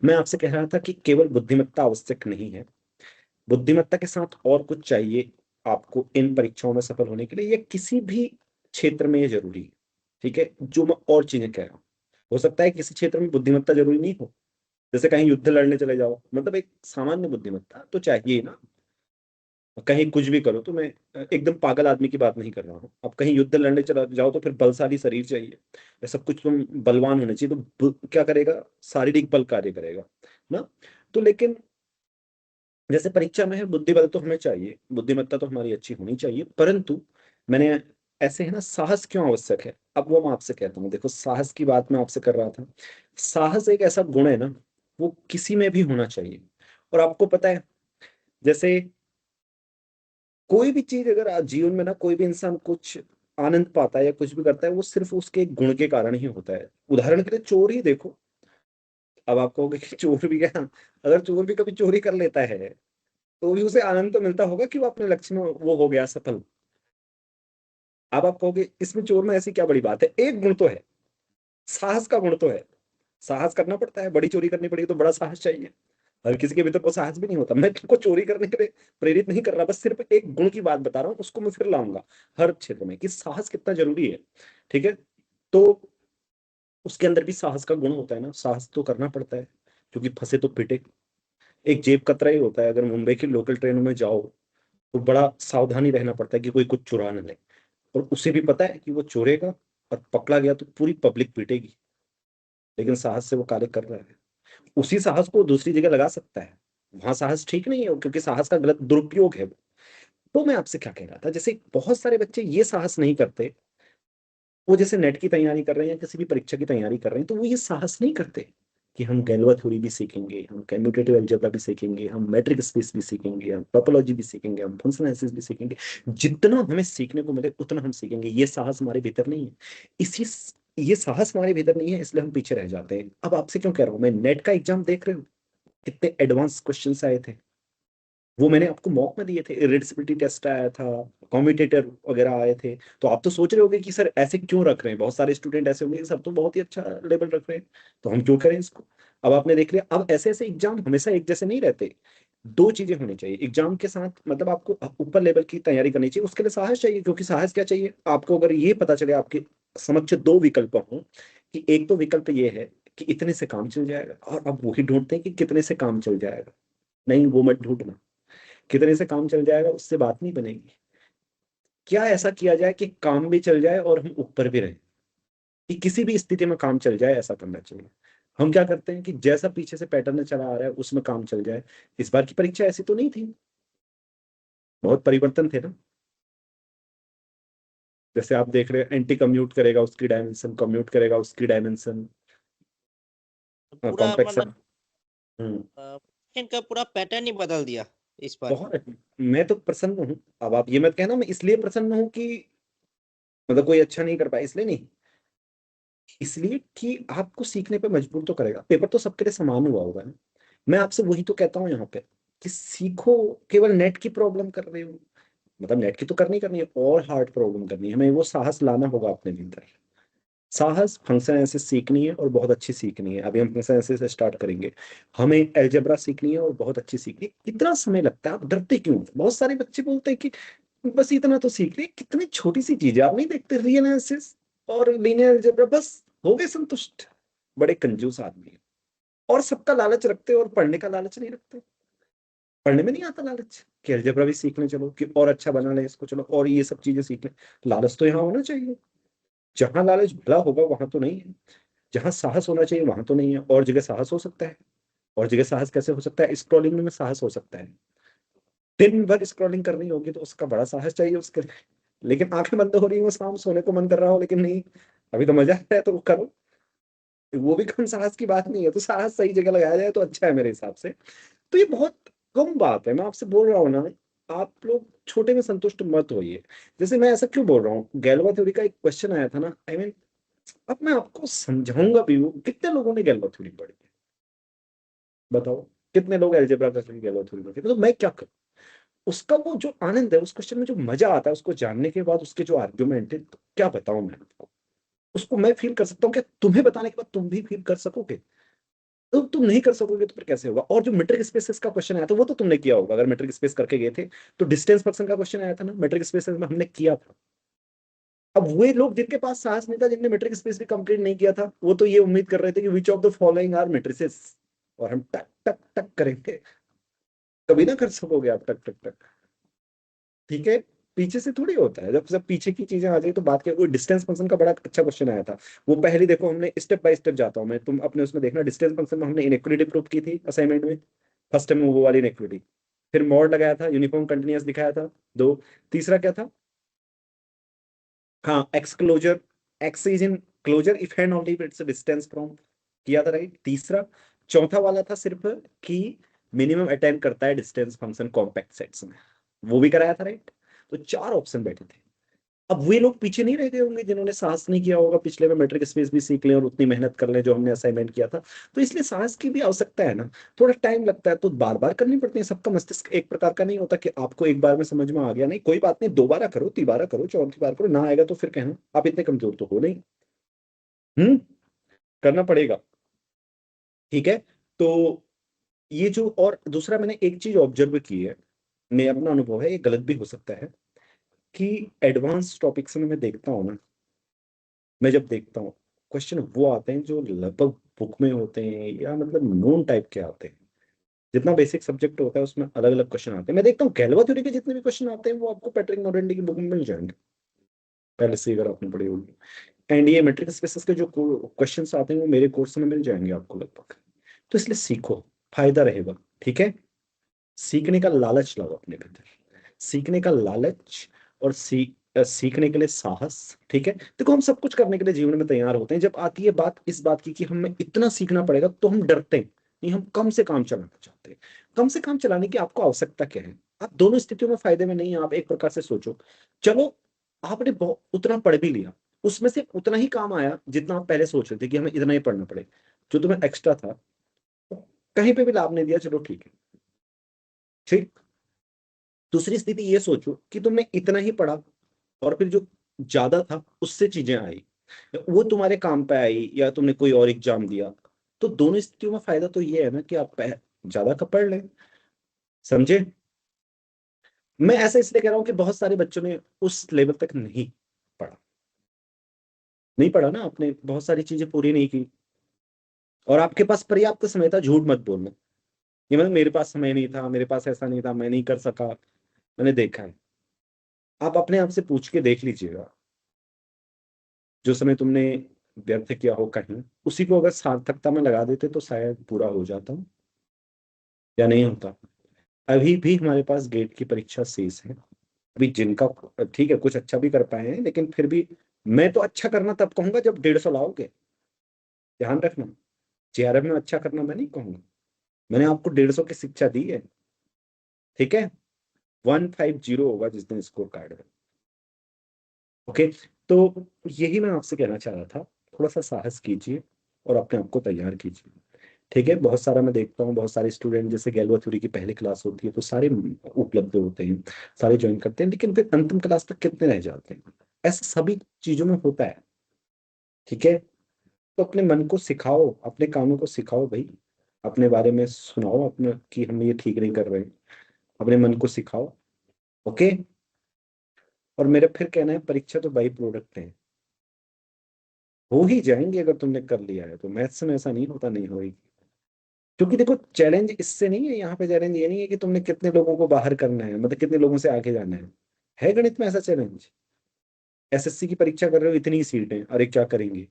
मैं आपसे कह रहा था कि केवल बुद्धिमत्ता आवश्यक नहीं है, बुद्धिमत्ता के साथ और कुछ चाहिए आपको इन परीक्षाओं में सफल होने के लिए, या किसी भी क्षेत्र में ये जरूरी है। ठीक है, जो मैं और चीजें कह रहा हूँ, हो सकता है किसी क्षेत्र में बुद्धिमत्ता जरूरी नहीं हो, जैसे कहीं युद्ध लड़ने चले जाओ, मतलब एक सामान्य बुद्धिमत्ता तो चाहिए ही ना। कहीं कुछ भी करो, तो मैं एकदम पागल आदमी की बात नहीं कर रहा हूँ। अब कहीं युद्ध लड़ने चला जाओ तो फिर बलशाली शरीर चाहिए, ये सब कुछ तुम बलवान होने चाहिए, तो क्या करेगा, शारीरिक बल कार्य करेगा ना। तो लेकिन जैसे परीक्षा में है, बुद्धि बल तो हमें चाहिए, बुद्धिमत्ता तो हमारी अच्छी होनी चाहिए, परंतु मैंने ऐसे है ना, साहस क्यों आवश्यक है, अब वो मैं आपसे कहता हूँ। देखो, साहस की बात मैं आपसे कर रहा था। साहस एक ऐसा गुण है ना, वो किसी में भी होना चाहिए। और आपको पता है, जैसे कोई भी चीज अगर आज जीवन में ना, कोई भी इंसान कुछ आनंद पाता है या कुछ भी करता है, वो सिर्फ उसके एक गुण के कारण ही होता है। उदाहरण के लिए चोर ही देखो। अब आप कहोगे कि चोर भी क्या, अगर चोर भी कभी चोरी कर लेता है तो भी उसे आनंद तो मिलता होगा कि वो अपने लक्ष्य में वो हो गया सफल। अब आप कहोगे इसमें चोर में ऐसी क्या बड़ी बात है, एक गुण तो है, साहस का गुण तो है। साहस करना पड़ता है, बड़ी चोरी करनी पड़ेगी तो बड़ा साहस चाहिए। हर किसी के भीतर को साहस भी नहीं होता। मैं तुमको चोरी करने के लिए प्रेरित नहीं कर रहा, बस सिर्फ एक गुण की बात बता रहा हूँ, उसको मैं फिर लाऊंगा हर क्षेत्र में कि साहस कितना जरूरी है। ठीक है, तो उसके अंदर भी साहस का गुण होता है ना, साहस तो करना पड़ता है, क्योंकि फंसे तो पिटे। एक जेब कतरा ही होता है, अगर मुंबई की लोकल ट्रेनों में जाओ तो बड़ा सावधानी रहना पड़ता है कि कोई कुछ चुरा न ले। और उसे भी पता है कि वो चोरेगा और पकड़ा गया तो पूरी पब्लिक पीटेगी, लेकिन साहस से वो कार्य कर रहा है। उसी साहस को दूसरी जगह लगा सकता है, वहां साहस ठीक नहीं है, क्योंकि साहस का गलत दुरुपयोग है वो। तो मैं आपसे क्या कह रहा था, जैसे बहुत सारे बच्चे ये साहस नहीं करते, वो जैसे नेट की तैयारी कर रहे हैं या किसी भी परीक्षा की तैयारी कर रहे हैं, तो वो ये साहस नहीं करते कि हम गैलोआ थ्योरी भी सीखेंगे, हम कम्यूटेटिव अलजेब्रा भी सीखेंगे, हम मैट्रिक स्पेस भी सीखेंगे, हम टोपोलॉजी भी सीखेंगे, हम फंक्शनल एनालिसिस भी सीखेंगे। जितना हमें सीखने को मिले उतना हम सीखेंगे, ये साहस हमारे भीतर नहीं है। इसी ये साहस हमारे भीतर नहीं है, इसलिए हम पीछे रह जाते हैं। अब आपसे क्यों कह रहा हूं, मैं नेट का एग्जाम देख रहे हो, कितने एडवांस क्वेश्चंस आए थे, वो मैंने आपको मॉक में दिए थे, इरिड्यूसिबिलिटी टेस्ट आया था, कॉम्यूटेटर वगैरह आए थे। तो आप तो सोच रहे होगे कि सर ऐसे क्यों रख रहे हैं, बहुत सारे स्टूडेंट ऐसे होंगे कि सर तो बहुत ही अच्छा लेवल रख रहे हैं, तो हम क्यों करें इसको। अब आपने देख लिया, अब ऐसे ऐसे एग्जाम हमेशा एक जैसे नहीं रहते। दो चीजें होनी चाहिए एग्जाम के साथ, मतलब आपको ऊपर लेवल की तैयारी करनी चाहिए, उसके लिए साहस चाहिए, क्योंकि साहस क्या चाहिए आपको, अगर ये पता चले आपके समक्ष दो विकल्प हों, कि एक तो विकल्प ये है कि इतने से काम चल जाएगा, और अब वही ढूंढते हैं कि कितने से काम चल जाएगा। नहीं, वो मत ढूंढना, कितने से काम चल जाएगा उससे बात नहीं बनेगी। क्या ऐसा किया जाए कि काम भी चल जाए और हम ऊपर भी रहें, कि किसी भी स्थिति में काम चल जाए, ऐसा करना चाहिए। हम क्या करते हैं कि जैसा पीछे से पैटर्न चला आ रहा है उसमें काम चल जाए। इस बार की परीक्षा ऐसी तो नहीं थी, बहुत परिवर्तन थे ना। जैसे आप देख रहे हैं, एंटी कम्यूट करेगा उसकी डायमेंशन, कम्यूट करेगा उसकी डायमेंशन, पूरा कॉम्प्लेक्शन। मतलब हम्म। इनका पूरा पैटर्न ही बदल दिया इस बार। बहुत, मैं तो प्रसन्न हूँ। अब आप ये मत कहना मैं इसलिए प्रसन्न हूँ कि मतलब कोई अच्छा नहीं कर पाया, इसलिए नहीं, इसलिए कि आपको सीखने पे मजबूर तो करेगा। पेपर तो सबके लिए समान हुआ होगा ना। मैं आपसे वही तो कहता हूँ यहाँ पे कि सीखो। केवल नेट की प्रॉब्लम कर रहे हो, मतलब नेट की तो करनी है, और हार्ड प्रॉब्लम करनी है, हमें वो साहस लाना होगा अपने भीतर। साहस फंक्शन एनालिसिस सीखनी है और बहुत अच्छी सीखनी है, अभी हम फंक्शन एनालिसिस से स्टार्ट करेंगे। हमें एल्जेब्रा सीखनी है और बहुत अच्छी सीखनी है। कितना समय लगता है, आप डरते क्यों हैं? बहुत सारे बच्चे बोलते हैं कि बस इतना तो सीख लिया, कितनी छोटी सी चीज है, आप नहीं देखते रियल एनालिसिस और लीनियर अलजेब्रा, बस हो गए संतुष्ट। बड़े कंजूस आदमी हैं, और सबका लालच रखते हैं और पढ़ने का लालच नहीं रखते। पढ़ने में नहीं आता लालच कि अलजेब्रा भी सीख लें, चलो कि और अच्छा बना लें इसको, चलो और ये सब चीजें सीख लें। लालच तो यहाँ होना चाहिए। जहां लालच भला होगा वहां तो नहीं है, जहां साहस होना चाहिए वहां तो नहीं है। और जगह साहस हो सकता है, और जगह साहस कैसे हो सकता है, स्क्रॉलिंग में साहस हो सकता है। दिन भर स्क्रॉलिंग करनी होगी तो उसका बड़ा साहस चाहिए उसके लिए। लेकिन आंखें बंद हो रही हो, शाम सोने को मन कर रहा हो, लेकिन नहीं, अभी तो मजा आ रहा है तो वो करो। वो भी कम साहस की बात नहीं है, तो साहस सही जगह लगाया जाए तो अच्छा है मेरे हिसाब से। तो ये बहुत कम बात है, मैं आपसे बोल रहा हूँ ना, आप लोग छोटे में संतुष्ट मत होइए। जैसे मैं ऐसा क्यों बोल रहा हूँ, गैलोवा थ्योरी का एक क्वेश्चन आया था ना, आई मीन, अब मैं आपको समझाऊंगा भी, वो कितने लोगों ने गैलोवा थ्योरी पढ़ी है, बताओ। कितने लोग अलजेब्रा करके गैलोवा थ्योरी पढ़ी, तो मैं क्या करूँ। उसका वो जो आनंद है, उस क्वेश्चन में जो मजा आता है, उसको जानने के बाद उसके जो आर्ग्यूमेंट है, तो क्या बताऊं मैं आपको। उसको मैं फील कर सकता हूँ, क्या तुम्हें बताने के बाद तुम भी फील कर सकोगे। तो तुम नहीं कर सकोगे तो फिर कैसे होगा? और जो मीट्रिक स्पेसेस का क्वेश्चन आया था वो तो तुमने किया होगा, अगर मीट्रिक स्पेस करके गए थे तो डिस्टेंस फंक्शन का क्वेश्चन आया था ना मीट्रिक स्पेसेस में, हमने किया था। अब वे लोग जिनके पास साहस नहीं था, जिनने मीट्रिक स्पेस भी कंप्लीट नहीं किया था, वो तो ये उम्मीद कर रहे थे कि which of the following are matrices, और हम टक टक टक करेंगे। कभी ना कर सकोगे आप टक टक टक। ठीक है, पीछे से थोड़ी होता है, जब सब पीछे की चीजें आ जाए तो बात क्या। कोई डिस्टेंस फंक्शन का बड़ा अच्छा क्वेश्चन आया था, वो पहले देखो, हमने स्टेप बाय स्टेप जाता हूँ मैं, तुम अपने उसमें देखना। डिस्टेंस फंक्शन में हमने इनइक्वालिटी प्रूव की थी असाइनमेंट में, फर्स्ट टाइम वो वाली इनइक्वालिटी। फिर मॉड लगाया था, यूनिफॉर्म कंटिन्यूअस दिखाया था, दो। तीसरा क्या था? हाँ, X closure, X is in closure if and only its distance from, किया था राइट। तीसरा, चौथा वाला था सिर्फ कि मिनिमम अटेंड करता है डिस्टेंस फंक्शन कॉम्पैक्ट सेट्स में, वो भी कराया था राइट। तो चार ऑप्शन बैठे थे। अब वे लोग पीछे नहीं रह गए होंगे जिन्होंने साहस नहीं किया होगा पिछले में मेट्रिक स्पेस भी सीख लें और उतनी मेहनत कर लें जो हमने असाइनमेंट किया था। तो इसलिए साहस की भी आवश्यकता है ना, थोड़ा टाइम लगता है, तो बार बार करनी पड़ती है। सबका मस्तिष्क एक प्रकार का नहीं होता कि आपको एक बार में समझ में आ गया, नहीं, कोई बात नहीं, दोबारा करो, तीबारा करो, चौथी बार करो, ना आएगा तो फिर कहना आप इतने कमजोर तो हो नहीं। हम्म, करना पड़ेगा। ठीक है। तो ये जो, और दूसरा मैंने एक चीज ऑब्जर्व की है, मैं अपना अनुभव है, ये गलत भी हो सकता है, कि एडवांस टॉपिक्स में मैं देखता हूँ ना, मैं जब देखता हूँ क्वेश्चन वो आते हैं जो लगभग बुक में होते हैं, या मतलब नोन टाइप के आते हैं। जितना बेसिक सब्जेक्ट होता है उसमें अलग अलग क्वेश्चन आते हैं। मैं देखता हूँ गैल्वा थ्योरी के जितने भी क्वेश्चन आते हैं वो आपको पैट्रिक मॉर्डेंटी की बुक में मिल जाएंगे पहले से, अगर आपने पढ़ी होगी। एंड ये मेट्रिक स्पेसिस के जो क्वेश्चन आते हैं वो मेरे कोर्स में मिल जाएंगे आपको लगभग। तो इसलिए सीखो, फायदा रहेगा। ठीक है, सीखने का लालच लाओ अपने भीतर, सीखने का लालच, और सीखने के लिए साहस। ठीक है, देखो हम सब कुछ करने के लिए जीवन में तैयार होते हैं, जब आती है बात इस बात की कि हमें इतना सीखना पड़ेगा तो हम डरते हैं, नहीं, हम कम से काम चलाना चाहते हैं। कम से काम चलाने की आपको आवश्यकता क्या है? आप दोनों स्थितियों में फायदे में नहीं है। आप एक प्रकार से सोचो, चलो आपने उतना पढ़ भी लिया, उसमें से उतना ही काम आया जितना आप पहले सोच रहे थे कि हमें इतना ही पढ़ना पड़े, जो तुम्हें एक्स्ट्रा था कहीं पे भी लाभ नहीं दिया, चलो ठीक है। ठीक। दूसरी स्थिति ये सोचो कि तुमने इतना ही पढ़ा और फिर जो ज्यादा था उससे चीजें आई, वो तुम्हारे काम पे आई, या तुमने कोई और एग्जाम दिया। तो दोनों स्थितियों में फायदा तो ये है ना कि आप ज्यादा का पढ़ लें। समझे? मैं ऐसा इसलिए कह रहा हूँ कि बहुत सारे बच्चों ने उस लेवल तक नहीं पढ़ा, नहीं पढ़ा ना, आपने बहुत सारी चीजें पूरी नहीं की, और आपके पास पर्याप्त समय था। झूठ मत बोलना, ये मतलब मेरे पास समय नहीं था, मेरे पास ऐसा नहीं था, मैं नहीं कर सका। मैंने देखा है, आप अपने आप से पूछ के देख लीजिएगा, जो समय तुमने व्यर्थ किया हो कहीं, उसी को अगर सार्थकता में लगा देते तो शायद पूरा हो जाता, या नहीं होता। अभी भी हमारे पास गेट की परीक्षा शेष है। अभी जिनका, ठीक है, कुछ अच्छा भी कर पाए हैं, लेकिन फिर भी मैं तो अच्छा करना तब कहूंगा जब 150 लाओगे। ध्यान रखना, जेआरएफ में अच्छा करना मैं नहीं कहूंगा, मैंने आपको 150 की शिक्षा दी है। ठीक है, 150 होगा जिस दिन स्कोर कार्ड है। ओके। तो यही मैं आपसे कहना चाह रहा था, थोड़ा सा साहस कीजिए और अपने आप को तैयार कीजिए। ठीक है, बहुत सारा मैं देखता हूँ, बहुत सारे स्टूडेंट, जैसे गैल्वा थ्योरी की पहली क्लास होती है तो सारे उपलब्ध होते हैं, सारे ज्वाइन करते हैं, लेकिन फिर अंतिम क्लास तक कितने रह जाते हैं? ऐसा सभी चीजों में होता है। ठीक है, तो अपने मन को सिखाओ, अपने कानों को सिखाओ भाई, अपने बारे में सुनाओ अपने कि हम ये ठीक नहीं कर रहे हैं, अपने मन को सिखाओ। ओके। और मेरा फिर कहना है, परीक्षा तो बाई प्रोडक्ट है, हो ही जाएंगे अगर तुमने कर लिया है तो। मैथ्स में ऐसा नहीं होता नहीं होगी, क्योंकि देखो चैलेंज इससे नहीं है, यहाँ पे चैलेंज ये नहीं है कि तुमने कितने लोगों को बाहर करना है, मतलब कितने लोगों से आगे जाना है गणित में ऐसा चैलेंज? एसएससी की परीक्षा कर रहे हो, इतनी सीटें, अरे क्या करेंगे,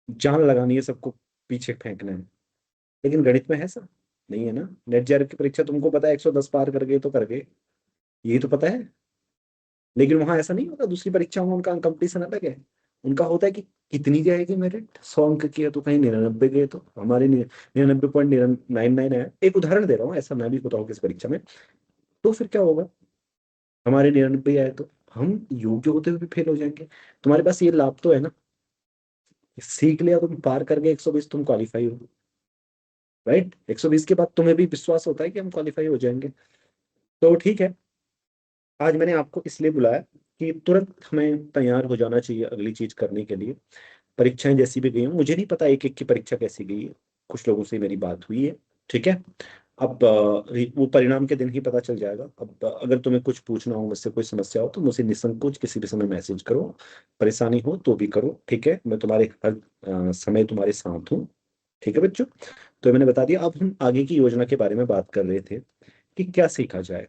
जान लगानी है, सबको पीछे फेंकना है। लेकिन गणित में है ऐसा नहीं है ना। नेट जेआरएफ की परीक्षा तुमको पता है 110 पार कर गए तो कर गए, यही तो पता है। लेकिन वहां ऐसा नहीं होता, दूसरी परीक्षाओं में उनका कंपटीशन अलग है। उनका होता है कि कितनी जाएगी मेरिट, 100 अंक की है तो कहीं 99 गए, तो हमारे 99.99 है। एक उदाहरण दे रहा हूँ, ऐसा मैं भी होता हूँ किस परीक्षा में। तो फिर क्या होगा, हमारे 99 आए तो हम योग्य होते हुए भी फेल हो जाएंगे। तुम्हारे पास ये लाभ तो है ना, सीख लिया, तुम पार कर गए 120, तुम क्वालिफाई हो। राइट, 120 के बाद तुम्हें भी विश्वास होता है कि हम क्वालिफाई हो जाएंगे। तो ठीक है, आज मैंने आपको इसलिए बुलाया कि तुरंत हमें तैयार हो जाना चाहिए अगली चीज करने के लिए। परीक्षाएं जैसी भी गई हूँ, मुझे नहीं पता एक एक की परीक्षा कैसी गई है, कुछ लोगों से मेरी बात हुई है, ठीक है। अब वो परिणाम के दिन ही पता चल जाएगा। अब अगर तुम्हें कुछ पूछना हो, मुझसे कोई समस्या हो, तो मुझे निसंकोच किसी भी समय मैसेज करो, परेशानी हो तो भी करो, ठीक है। मैं तुम्हारे हर समय तुम्हारे साथ हूँ, ठीक है बच्चों। तो मैंने बता दिया। अब हम आगे की योजना के बारे में बात कर रहे थे कि क्या सीखा जाए।